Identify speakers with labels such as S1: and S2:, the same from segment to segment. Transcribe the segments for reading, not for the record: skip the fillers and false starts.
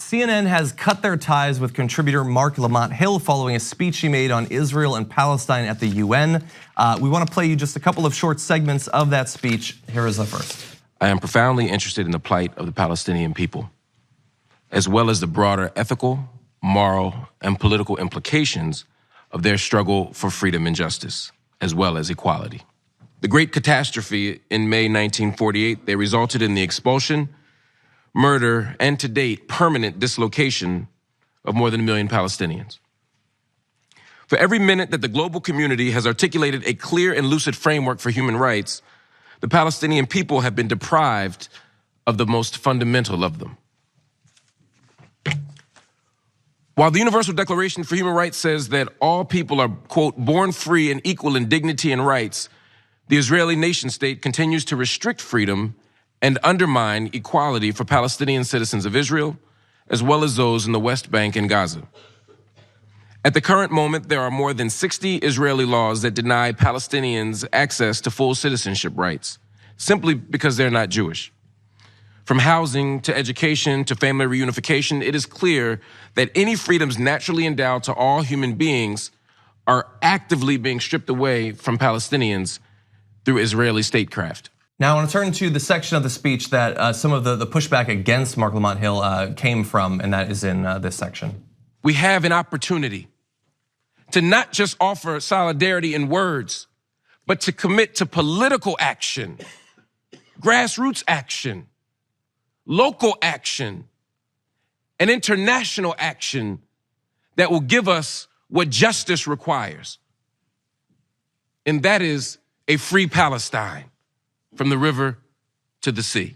S1: CNN has cut their ties with contributor Marc Lamont Hill following a speech he made on Israel and Palestine at the UN. We want to play you just a couple of short segments of that speech. Here is the first.
S2: I am profoundly interested in the plight of the Palestinian people, as well as the broader ethical, moral, and political implications of their struggle for freedom and justice, as well as equality. The Great Catastrophe in May 1948, they resulted in the expulsion, murder, and to date, permanent dislocation of more than 1 million Palestinians. For every minute that the global community has articulated a clear and lucid framework for human rights, the Palestinian people have been deprived of the most fundamental of them. While the Universal Declaration for Human Rights says that all people are, quote, born free and equal in dignity and rights, the Israeli nation state continues to restrict freedom and undermine equality for Palestinian citizens of Israel, as well as those in the West Bank and Gaza. At the current moment, there are more than 60 Israeli laws that deny Palestinians access to full citizenship rights, simply because they're not Jewish. From housing to education to family reunification, it is clear that any freedoms naturally endowed to all human beings are actively being stripped away from Palestinians through Israeli statecraft.
S1: Now I want to turn to the section of the speech that some of the pushback against Marc Lamont Hill came from, and that is in this section.
S2: We have an opportunity to not just offer solidarity in words, but to commit to political action, grassroots action, local action, and international action that will give us what justice requires. And that is a free Palestine from the river to the sea.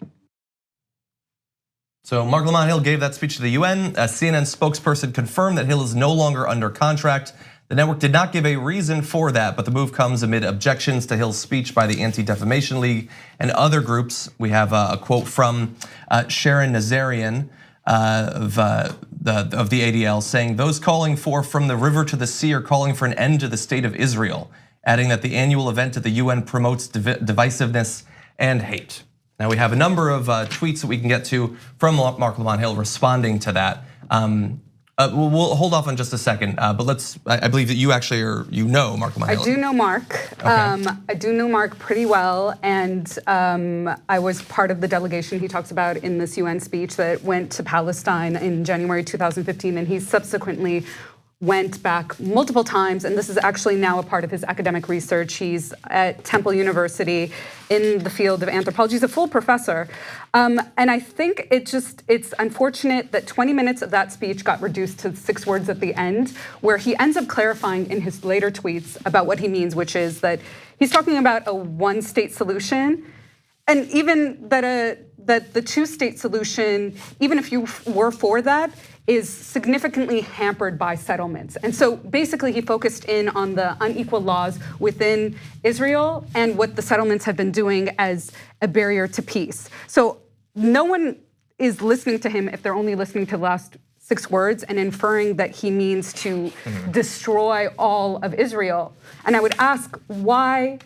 S1: So Marc Lamont Hill gave that speech to the UN. A CNN spokesperson confirmed that Hill is no longer under contract. The network did not give a reason for that, but the move comes amid objections to Hill's speech by the Anti-Defamation League and other groups. We have a quote from Sharon Nazarian of the ADL saying, "Those calling for from the river to the sea are calling for an end to the state of Israel," adding that the annual event at the UN promotes divisiveness and hate. Now we have a number of tweets that we can get to from Marc Lamont Hill responding to that. We'll hold off on just a second, but I believe that you actually know Marc Lamont Hill.
S3: I do know Marc. Okay. I do know Marc pretty well, and I was part of the delegation he talks about in this UN speech that went to Palestine in January 2015, and he subsequently went back multiple times, and this is actually now a part of his academic research. He's at Temple University in the field of anthropology. He's a full professor. And I think it's unfortunate that 20 minutes of that speech got reduced to 6 words at the end, where he ends up clarifying in his later tweets about what he means, which is that he's talking about a one-state solution, and even that the two-state solution, even if you were for that, is significantly hampered by settlements. And so basically he focused in on the unequal laws within Israel and what the settlements have been doing as a barrier to peace. So no one is listening to him if they're only listening to the last 6 words and inferring that he means to destroy all of Israel. And I would ask why,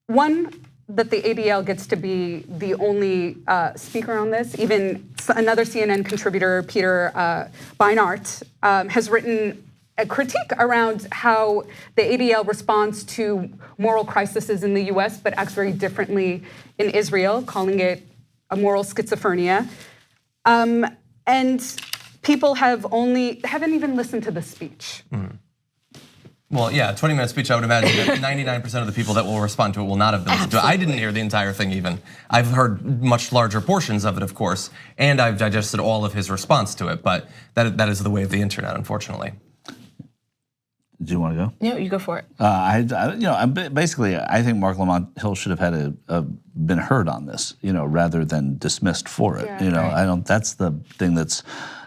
S3: one, that the ADL gets to be the only speaker on this. Even another CNN contributor, Peter Beinart, has written a critique around how the ADL responds to moral crises in the US, but acts very differently in Israel, calling it a moral schizophrenia. And people haven't even listened to the speech.
S1: Well, yeah, 20-minute speech, I would imagine that 99% of the people that will respond to it will not have been listened to it. I didn't hear the entire thing even. I've heard much larger portions of it, of course, and I've digested all of his response to it, but that is the way of the internet, unfortunately.
S4: Do you want to go?
S5: No, you go for it.
S4: Basically, I think Marc Lamont Hill should have had been heard on this, rather than dismissed for it. Yeah, that's the thing that's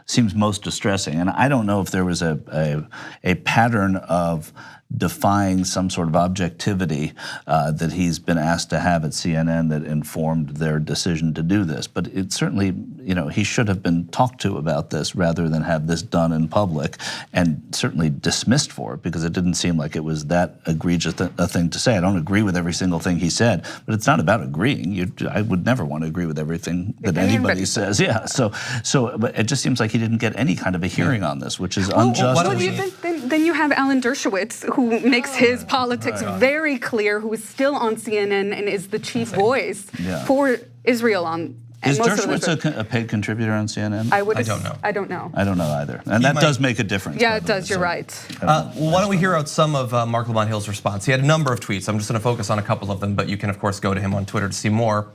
S4: seems most distressing. And I don't know if there was a pattern of defying some sort of objectivity that he's been asked to have at CNN that informed their decision to do this. But it certainly, he should have been talked to about this rather than have this done in public, and certainly dismissed for it, because it didn't seem like it was that egregious a thing to say. I don't agree with every single thing he said, but it's not about agreeing. agreeing. I would never want to agree with everything that anybody says. Yeah. So, but it just seems like he didn't get any kind of a hearing on this, which is unjust.
S3: Then you have Alan Dershowitz, who makes his politics very clear, who is still on CNN and is the chief voice for Israel on.
S4: Is Dershowitz a paid contributor on CNN?
S3: I don't know. I don't know.
S4: I don't know either. And that does make a difference.
S3: Yeah, it does. You're right.
S1: Why don't we hear out some of Marc Lamont Hill's response? He had a number of tweets. I'm just going to focus on a couple of them, but you can, of course, go to him on Twitter to see more.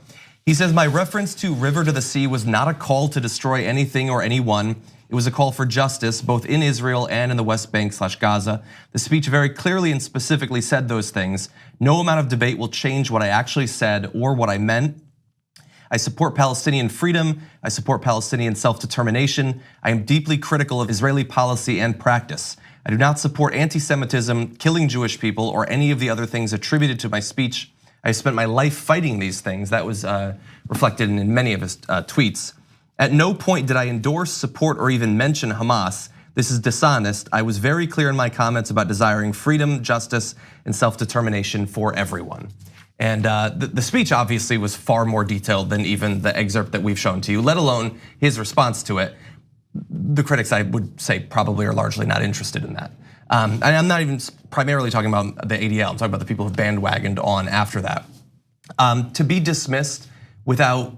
S1: He says, my reference to River to the Sea was not a call to destroy anything or anyone. It was a call for justice, both in Israel and in the West Bank/Gaza. The speech very clearly and specifically said those things. No amount of debate will change what I actually said or what I meant. I support Palestinian freedom. I support Palestinian self-determination. I am deeply critical of Israeli policy and practice. I do not support anti-Semitism, killing Jewish people, or any of the other things attributed to my speech. I spent my life fighting these things. That was reflected in many of his tweets. At no point did I endorse, support, or even mention Hamas. This is dishonest. I was very clear in my comments about desiring freedom, justice, and self-determination for everyone. And the speech obviously was far more detailed than even the excerpt that we've shown to you, let alone his response to it. The critics, I would say, probably are largely not interested in that. And I'm not even primarily talking about the ADL, I'm talking about the people who bandwagoned on after that. To be dismissed without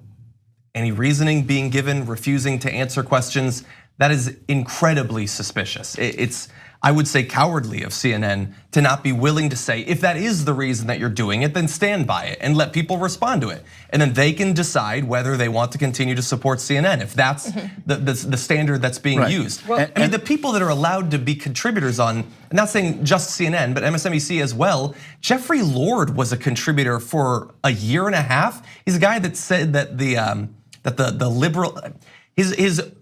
S1: any reasoning being given, refusing to answer questions, that is incredibly suspicious. It's, I would say, cowardly of CNN to not be willing to say, if that is the reason that you're doing it, then stand by it and let people respond to it. And then they can decide whether they want to continue to support CNN, if that's the standard that's being used. Well, I mean, the people that are allowed to be contributors on, I'm not saying just CNN, but MSNBC as well, Jeffrey Lord was a contributor for a year and a half. He's a guy that said that the liberal, his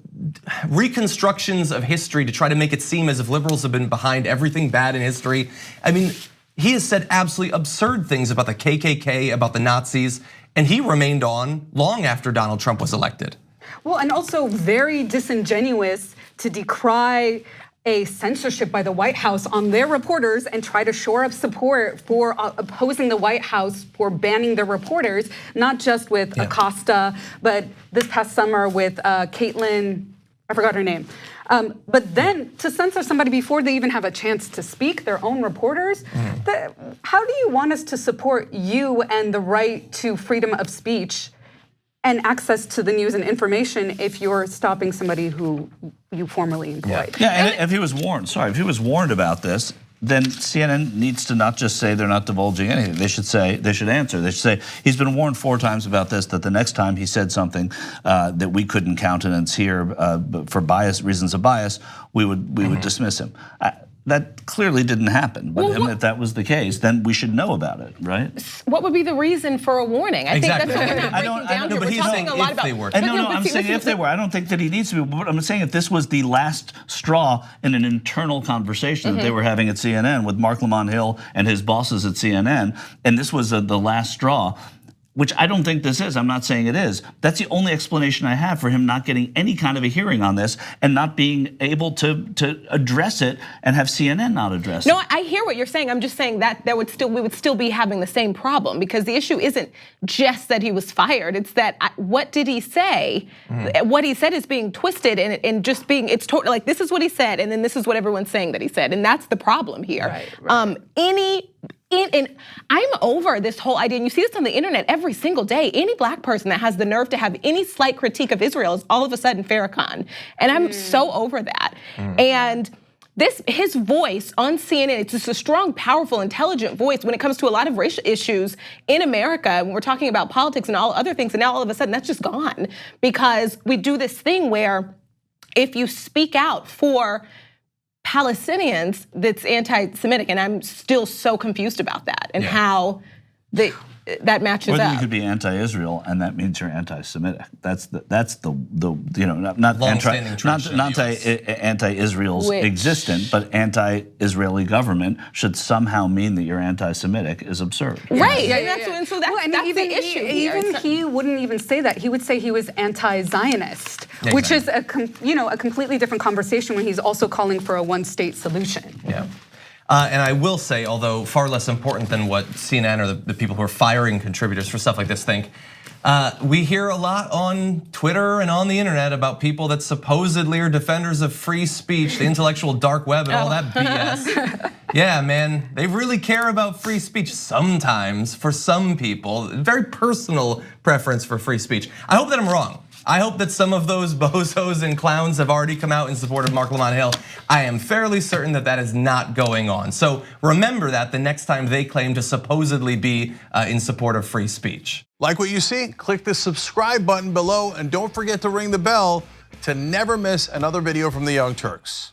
S1: reconstructions of history to try to make it seem as if liberals have been behind everything bad in history. I mean, he has said absolutely absurd things about the KKK, about the Nazis, and he remained on long after Donald Trump was elected.
S3: Well, and also very disingenuous to decry a censorship by the White House on their reporters and try to shore up support for opposing the White House for banning their reporters, not just with Acosta, but this past summer with Caitlin, I forgot her name. But then to censor somebody before they even have a chance to speak, their own reporters, how do you want us to support you and the right to freedom of speech and access to the news and information if you're stopping somebody who you formerly employed?
S4: Yeah, and if he was warned about this, then CNN needs to not just say they're not divulging anything. They should answer. They should say, he's been warned 4 times about this, that the next time he said something that we couldn't countenance here for reasons of bias, we would dismiss him. That clearly didn't happen, but if that was the case, then we should know about it, right?
S5: What would be the reason for a warning? I think that's what we're not breaking down here. We're talking a lot about.
S4: I'm saying if they were. I don't think that he needs to be. But I'm saying if this was the last straw in an internal conversation that they were having at CNN with Marc Lamont Hill and his bosses at CNN, and this was the last straw, which I don't think this is, I'm not saying it is. That's the only explanation I have for him not getting any kind of a hearing on this and not being able to address it and have CNN not address it.
S5: No, I hear what you're saying. I'm just saying that we would still be having the same problem, because the issue isn't just that he was fired. It's that what did he say? What he said is being twisted and just being, it's totally like, this is what he said, and then this is what everyone's saying that he said, and that's the problem here.
S3: Right.
S5: And I'm over this whole idea, and you see this on the internet every single day. Any black person that has the nerve to have any slight critique of Israel is all of a sudden Farrakhan. And I'm so over that. And his voice on CNN, it's just a strong, powerful, intelligent voice when it comes to a lot of racial issues in America. When we're talking about politics and all other things, and now all of a sudden that's just gone, because we do this thing where if you speak out for Palestinians, that's anti-Semitic, and I'm still so confused about that and how that matches
S4: Whether
S5: up.
S4: You could be anti-Israel and that means you're anti-Semitic. That's the not anti-Israel's existent, but anti-Israeli government should somehow mean that you're anti-Semitic is absurd.
S5: Right, and so that's the issue here.
S3: Even he wouldn't even say that. He would say he was anti-Zionist, which is a completely different conversation when he's also calling for a one-state solution.
S1: Yeah. And I will say, although far less important than what CNN or the people who are firing contributors for stuff like this think, we hear a lot on Twitter and on the internet about people that supposedly are defenders of free speech, the intellectual dark web and all that BS. Yeah, man, they really care about free speech sometimes for some people, very personal preference for free speech. I hope that I'm wrong. I hope that some of those bozos and clowns have already come out in support of Marc Lamont Hill. I am fairly certain that that is not going on. So remember that the next time they claim to supposedly be in support of free speech.
S6: Like what you see? Click the subscribe button below and don't forget to ring the bell to never miss another video from the Young Turks.